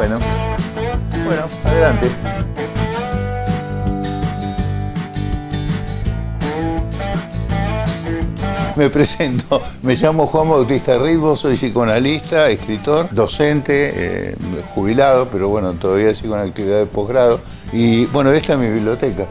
Bueno, adelante. Me presento, me llamo Juan Bautista Ritbos, soy psicoanalista, escritor, docente, jubilado, pero bueno, todavía sigo en actividad de posgrado. Y bueno, esta es mi biblioteca.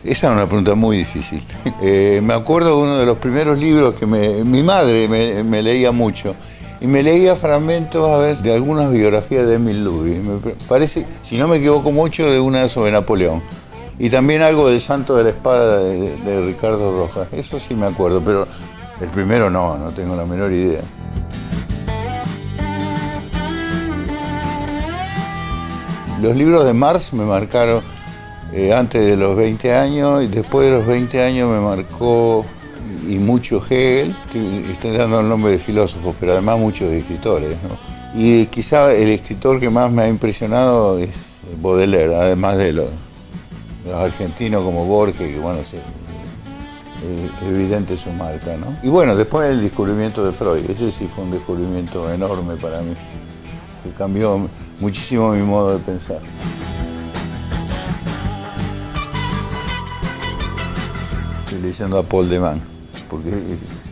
Esa es una pregunta muy difícil. Me acuerdo de uno de los primeros libros que mi madre me leía mucho. Y me leía fragmentos de algunas biografías de Émile Louis. Me parece, si no me equivoco mucho, de una sobre Napoleón. Y también algo del Santo de la Espada de Ricardo Rojas. Eso sí me acuerdo, pero el primero no tengo la menor idea. Los libros de Marx me marcaron antes de los 20 años, y después de los 20 años me marcó y mucho Hegel. Estoy dando el nombre de filósofos, pero además muchos escritores, ¿no? Y quizá el escritor que más me ha impresionado es Baudelaire, además de los argentinos como Borges, que bueno, es evidente su marca, ¿no? Y bueno, después el descubrimiento de Freud, ese sí fue un descubrimiento enorme para mí, que cambió muchísimo mi modo de pensar. Estoy leyendo a Paul de Man, porque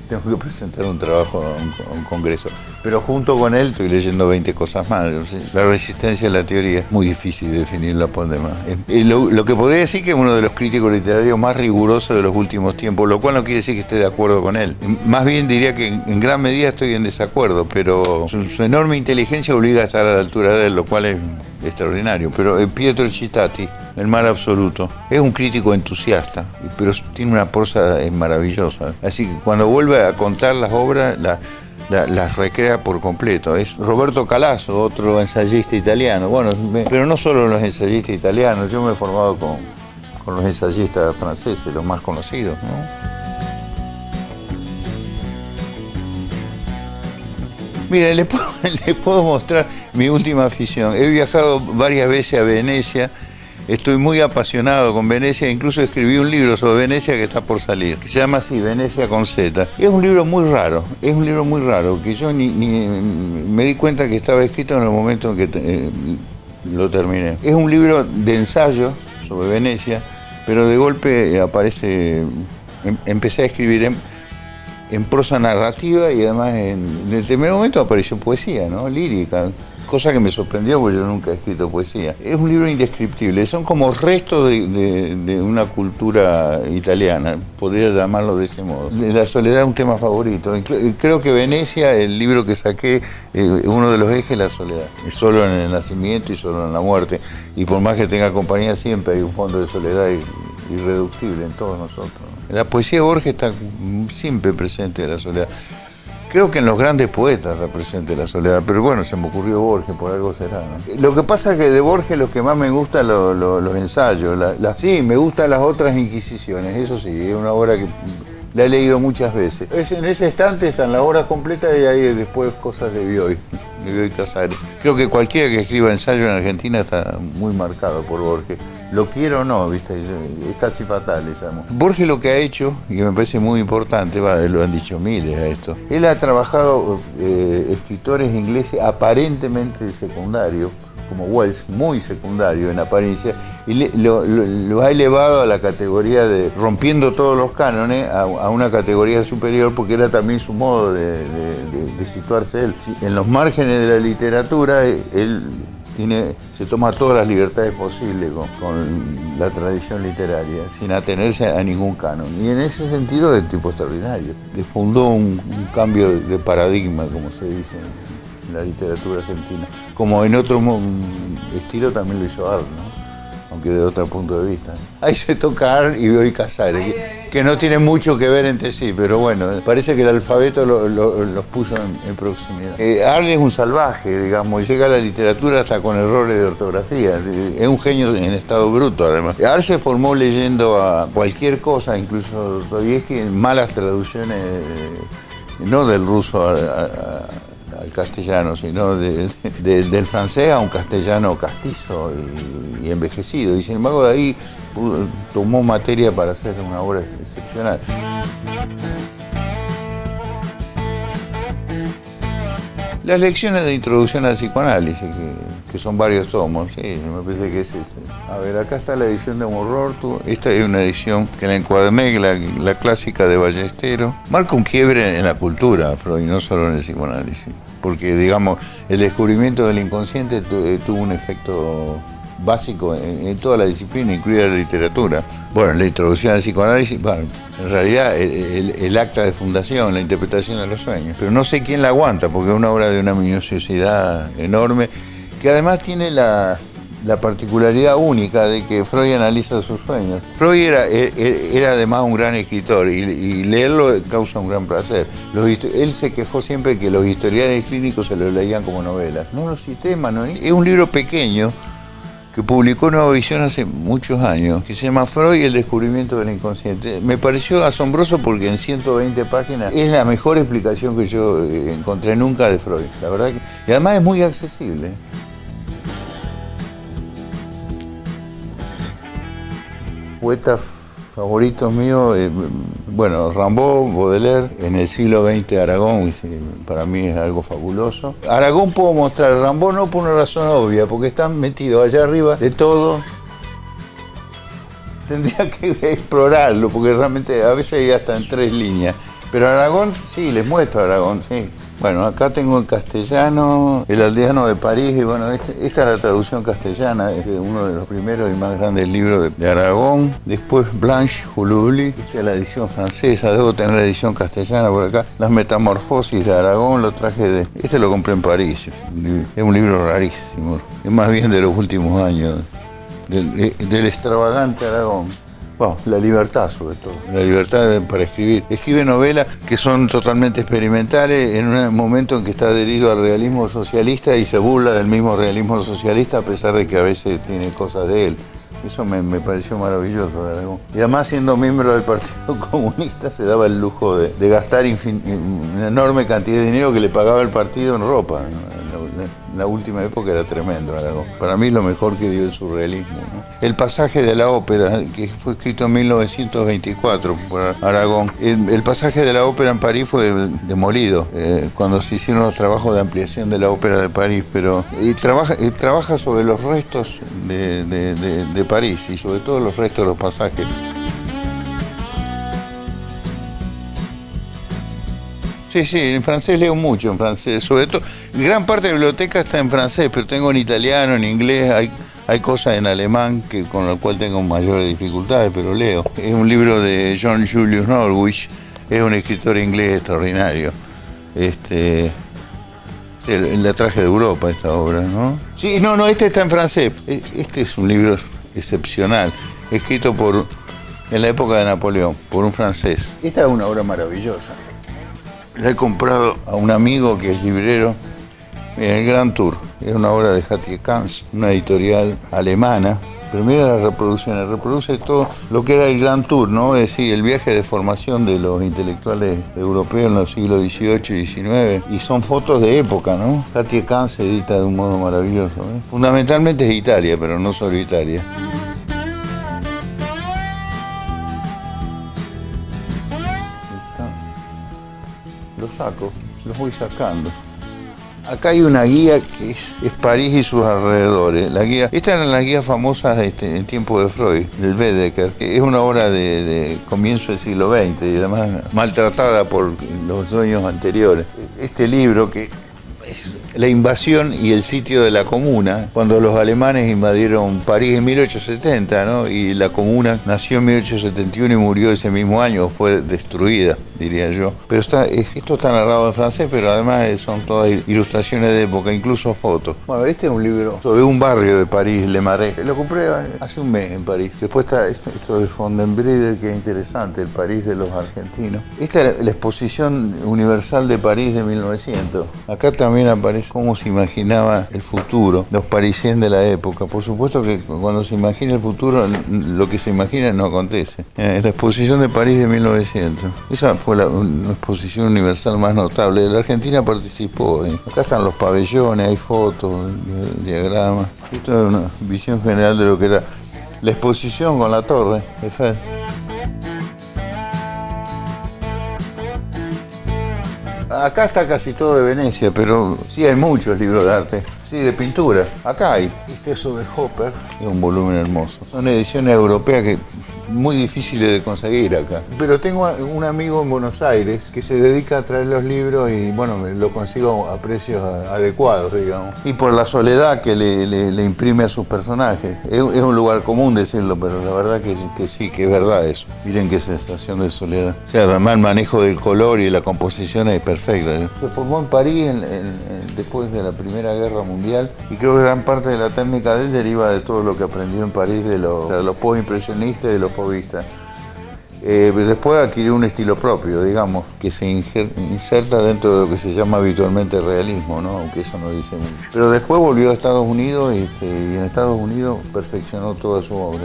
tengo que presentar un trabajo a un congreso. Pero junto con él estoy leyendo 20 cosas más. La resistencia a la teoría es muy difícil de definirla por demás. Lo que podría decir que es uno de los críticos literarios más rigurosos de los últimos tiempos, lo cual no quiere decir que esté de acuerdo con él. Más bien diría que en gran medida estoy en desacuerdo, pero su enorme inteligencia obliga a estar a la altura de él, lo cual es extraordinario. Pero Pietro Citati, El mal absoluto, es un crítico entusiasta, pero tiene una prosa maravillosa. Así que cuando vuelve a contar las obras, las recrea por completo. Es Roberto Calasso, otro ensayista italiano. Bueno, pero no solo los ensayistas italianos, yo me he formado con los ensayistas franceses, los más conocidos, ¿no? Mira, le puedo mostrar mi última afición. He viajado varias veces a Venecia. Estoy muy apasionado con Venecia, incluso escribí un libro sobre Venecia que está por salir, que se llama así, Venecia con Z. Es un libro muy raro, que yo ni me di cuenta que estaba escrito en el momento en que lo terminé. Es un libro de ensayos sobre Venecia, pero de golpe empecé a escribir en prosa narrativa y además en el primer momento apareció poesía, ¿no? Lírica. Cosa que me sorprendió porque yo nunca he escrito poesía. Es un libro indescriptible, son como restos de una cultura italiana, podría llamarlo de ese modo. La soledad es un tema favorito. Creo que Venecia, el libro que saqué, uno de los ejes es la soledad. Solo en el nacimiento y solo en la muerte. Y por más que tenga compañía, siempre hay un fondo de soledad irreductible en todos nosotros. La poesía de Borges está siempre presente la soledad. Creo que en los grandes poetas está presente la soledad, pero bueno, se me ocurrió Borges, por algo será, ¿no? Lo que pasa es que de Borges lo que más me gusta los ensayos. Sí, me gustan las otras Inquisiciones, eso sí, es una obra que la he leído muchas veces. En ese estante están las obras completas y ahí después cosas de Bioy Casares. Creo que cualquiera que escriba ensayo en Argentina está muy marcado por Borges. Lo quiero o no, ¿viste? Es casi fatal, digamos. Borges lo que ha hecho, y que me parece muy importante, lo han dicho miles a esto, él ha trabajado escritores ingleses aparentemente secundarios, como Wells, muy secundario en apariencia, y lo ha elevado a la categoría de, rompiendo todos los cánones, a una categoría superior, porque era también su modo de situarse él. En los márgenes de la literatura, él se toma todas las libertades posibles con la tradición literaria, sin atenerse a ningún canon. Y en ese sentido es tipo extraordinario. Le fundó un cambio de paradigma, como se dice en la literatura argentina. Como en otro estilo también lo hizo Arlt, ¿no? Aunque de otro punto de vista. Ahí se toca Arlt y Bioy Casares, que no tienen mucho que ver entre sí, pero bueno, parece que el alfabeto los puso en proximidad. Arlt es un salvaje, digamos, llega a la literatura hasta con errores de ortografía. Es un genio en estado bruto, además. Arlt se formó leyendo a cualquier cosa, incluso Dostoyevsky, en malas traducciones, no del ruso al castellano, sino del francés a un castellano castizo y envejecido. Y sin embargo, de ahí tomó materia para hacer una obra excepcional. Las lecciones de introducción al psicoanálisis, que son varios tomos, sí, me parece que es ese. A ver, acá está la edición de Morortu. Esta es una edición que la encuadré, la clásica de Ballesteros. Marca un quiebre en la cultura, Freud, no solo en el psicoanálisis. Porque, digamos, el descubrimiento del inconsciente tuvo un efecto básico en toda la disciplina, incluida la literatura. Bueno, la introducción al psicoanálisis, bueno, en realidad el acta de fundación, la interpretación de los sueños. Pero no sé quién la aguanta, porque es una obra de una minuciosidad enorme, que además tiene la particularidad única de que Freud analiza sus sueños. Freud era además un gran escritor y leerlo causa un gran placer. Él se quejó siempre que los historiales clínicos se lo leían como novelas. No lo cité, Manuel. Es un libro pequeño que publicó Nueva Visión hace muchos años, que se llama Freud y el descubrimiento del inconsciente. Me pareció asombroso porque en 120 páginas es la mejor explicación que yo encontré nunca de Freud. La verdad que, y además es muy accesible. Poetas favoritos míos, bueno, Rimbaud, Baudelaire, en el siglo XX Aragón, para mí es algo fabuloso. Aragón puedo mostrar, Rimbaud no por una razón obvia, porque están metidos allá arriba de todo. Tendría que explorarlo, porque realmente a veces hay hasta en 3 líneas. Pero Aragón, sí, les muestro a Aragón, sí. Bueno, acá tengo en castellano El aldeano de París, y bueno, esta es la traducción castellana, es uno de los primeros y más grandes libros de Aragón. Después Blanche Houlouli, esta es la edición francesa, debo tener la edición castellana por acá. Las Metamorfosis de Aragón, lo traje este lo compré en París, es un libro rarísimo, es más bien de los últimos años, del extravagante Aragón. Bueno, la libertad sobre todo, la libertad para escribir. Escribe novelas que son totalmente experimentales en un momento en que está adherido al realismo socialista y se burla del mismo realismo socialista a pesar de que a veces tiene cosas de él. Eso me pareció maravilloso de Aragón. Y además, siendo miembro del Partido Comunista, se daba el lujo de gastar una enorme cantidad de dinero que le pagaba el partido en ropa, ¿no? En la última época era tremendo Aragón. Para mí lo mejor que dio el surrealismo, ¿no? El pasaje de la ópera, que fue escrito en 1924 por Aragón. El pasaje de la ópera en París fue demolido cuando se hicieron los trabajos de ampliación de la ópera de París, pero trabaja sobre los restos de París y sobre todo los restos de los pasajes. Sí, sí, en francés leo mucho, en francés, sobre todo, gran parte de la biblioteca está en francés, pero tengo en italiano, en inglés, hay cosas en alemán con lo cual tengo mayores dificultades, pero leo. Es un libro de John Julius Norwich, es un escritor inglés extraordinario. La traje de Europa, esta obra, ¿no? Sí, no, este está en francés. Este es un libro excepcional, escrito en la época de Napoleón, por un francés. Esta es una obra maravillosa. La he comprado a un amigo que es librero. Mira, El Gran Tour. Es una obra de Hattie Kans, una editorial alemana. Pero mira las reproducciones. Reproduce todo lo que era el Gran Tour, ¿no? Es decir, el viaje de formación de los intelectuales europeos en los siglos XVIII y XIX. Y son fotos de época, ¿no? Hattie Kans se edita de un modo maravilloso, ¿eh? Fundamentalmente es Italia, pero no solo Italia. Los saco, los voy sacando. Acá hay una guía que es París y sus alrededores. Esta era la guía famosa en tiempo de Freud, del Baedeker. Es una obra de comienzo del siglo XX y además maltratada por los dueños anteriores. Este libro que es la invasión y el sitio de la Comuna, cuando los alemanes invadieron París en 1870, ¿no? Y la Comuna nació en 1871 y murió ese mismo año, fue destruida, diría yo. Pero esto está narrado en francés, pero además son todas ilustraciones de época, incluso fotos. Bueno, este es un libro sobre un barrio de París, Le Marais. Lo compré hace un mes en París. Después está esto de Fontainebleau, que es interesante, el París de los argentinos. Esta es la exposición universal de París de 1900. Acá también aparece cómo se imaginaba el futuro, los parisienses de la época. Por supuesto que cuando se imagina el futuro, lo que se imagina no acontece. La exposición de París de 1900. Esa fue una exposición universal más notable. La Argentina participó. Acá están los pabellones, hay fotos, diagramas. Esto es una visión general de lo que era la exposición con la Torre Eiffel. Acá está casi todo de Venecia, pero sí hay muchos libros de arte. Sí, de pintura. Acá hay. Este es sobre Hopper, es un volumen hermoso. Son ediciones europeas que muy difíciles de conseguir acá. Pero tengo un amigo en Buenos Aires que se dedica a traer los libros y bueno, lo consigo a precios adecuados, digamos. Y por la soledad que le imprime a sus personajes. Es un lugar común decirlo, pero la verdad que sí, que es verdad eso. Miren qué sensación de soledad. O sea, además el manejo del color y la composición es perfecta, ¿no? Se formó en París después de la Primera Guerra Mundial y creo que gran parte de la técnica de él deriva de todo lo que aprendió en París de los postimpresionistas y de los fauvistas. Después adquirió un estilo propio, digamos, que se inserta dentro de lo que se llama habitualmente realismo, ¿no? Aunque eso no dice mucho. Pero después volvió a Estados Unidos y en Estados Unidos perfeccionó toda su obra.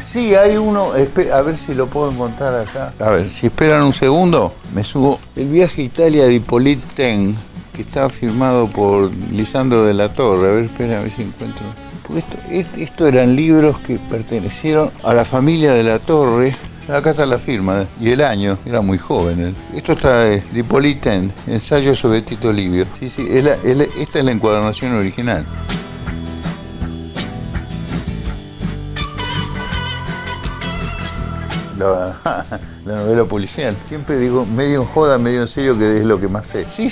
Sí, hay uno, a ver si lo puedo encontrar acá. A ver, si esperan un segundo, me subo. El viaje a Italia de Hippolyte Taine, que está firmado por Lisandro de la Torre. A ver, espera, a ver si encuentro. Porque esto eran libros que pertenecieron a la familia de la Torre. Acá está la firma y el año, era muy joven él. Esto está de Hippolyte Taine, ensayo sobre Tito Livio. Sí, esta es la encuadernación original. La novela policial. Siempre digo, medio en joda, medio en serio, que es lo que más sé. Sí,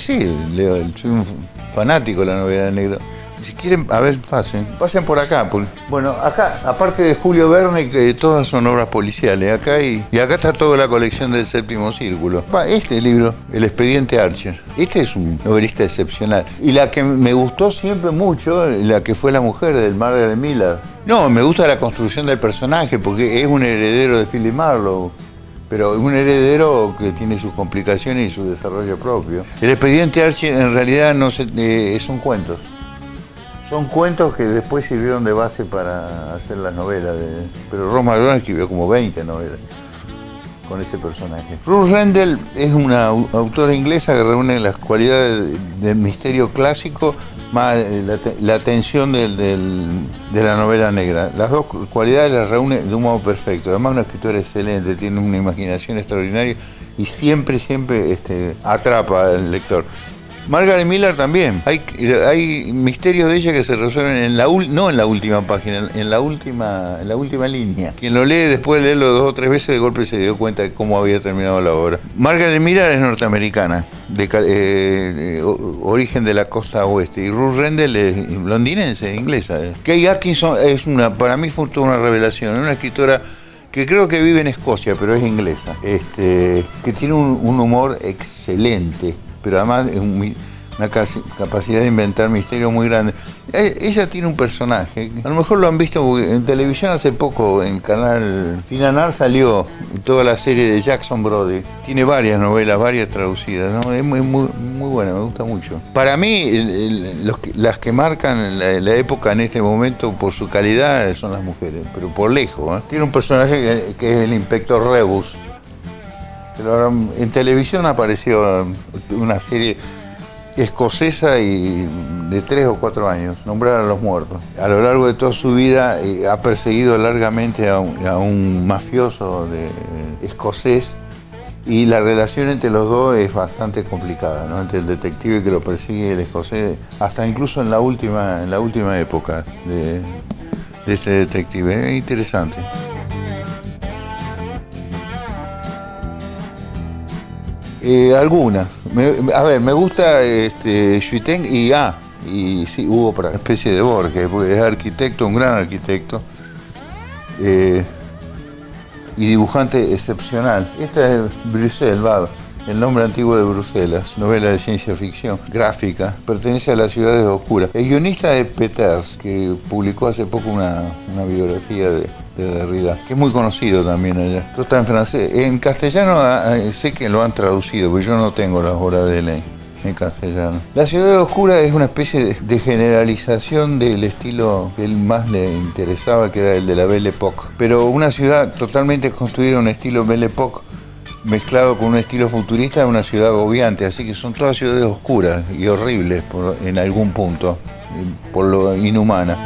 leo, soy un fanático de la novela negra. Si quieren, a ver, pasen por acá. Bueno, acá, aparte de Julio Verne, que todas son obras policiales, acá y acá está toda la colección del Séptimo Círculo. Este libro, El Expediente Archer, este es un novelista excepcional. Y la que me gustó siempre mucho, la que fue la mujer del Margaret Miller. No, me gusta la construcción del personaje, porque es un heredero de Philip Marlowe. Pero es un heredero que tiene sus complicaciones y su desarrollo propio. El Expediente Archer en realidad son cuentos. Son cuentos que después sirvieron de base para hacer las novelas. Pero Ross McDonald escribió como 20 novelas con ese personaje. Ruth Rendell es una autora inglesa que reúne las cualidades del misterio clásico más la tensión de la novela negra. Las dos cualidades las reúne de un modo perfecto. Además, una escritora excelente, tiene una imaginación extraordinaria y siempre atrapa al lector. Margaret Miller también. Hay misterios de ella que se resuelven no en la última página, en la última línea. Quien lo lee después de leerlo 2 o 3 veces de golpe se dio cuenta de cómo había terminado la obra. Margaret Miller es norteamericana, de origen de la costa oeste, y Ruth Rendell es londinense, inglesa. Kate Atkinson para mí fue toda una revelación, una escritora que creo que vive en Escocia, pero es inglesa, que tiene un humor excelente, pero además es una capacidad de inventar misterios muy grande. Ella tiene un personaje, a lo mejor lo han visto porque en televisión hace poco, en el canal Finanar salió toda la serie de Jackson Brody. Tiene varias novelas, varias traducidas, ¿no? Es muy buena, me gusta mucho. Para mí, las que marcan la época en este momento por su calidad son las mujeres, pero por lejos, ¿eh? Tiene un personaje que es el inspector Rebus. Pero en televisión apareció una serie escocesa y de 3 o 4 años, Nombrar a los muertos. A lo largo de toda su vida ha perseguido largamente a un mafioso escocés, y la relación entre los dos es bastante complicada, ¿no? Entre el detective que lo persigue y el escocés, hasta incluso en la última época de ese detective. Es interesante. Algunas. Me gusta Schuiten y sí, Hugo Pratt, una especie de Borges, porque es arquitecto, un gran arquitecto y dibujante excepcional. Esta es Bruxelles, el nombre antiguo de Bruselas, novela de ciencia ficción, gráfica, pertenece a las ciudades oscuras. El guionista de Peters, que publicó hace poco una biografía de Derrida, que es muy conocido también allá. Esto está en francés. En castellano sé que lo han traducido, porque yo no tengo las obras de él en castellano. La ciudad oscura es una especie de generalización del estilo que él más le interesaba, que era el de la Belle Époque. Pero una ciudad totalmente construida en un estilo Belle Époque, mezclado con un estilo futurista, de una ciudad agobiante. Así que son todas ciudades oscuras y horribles en algún punto, por lo inhumana.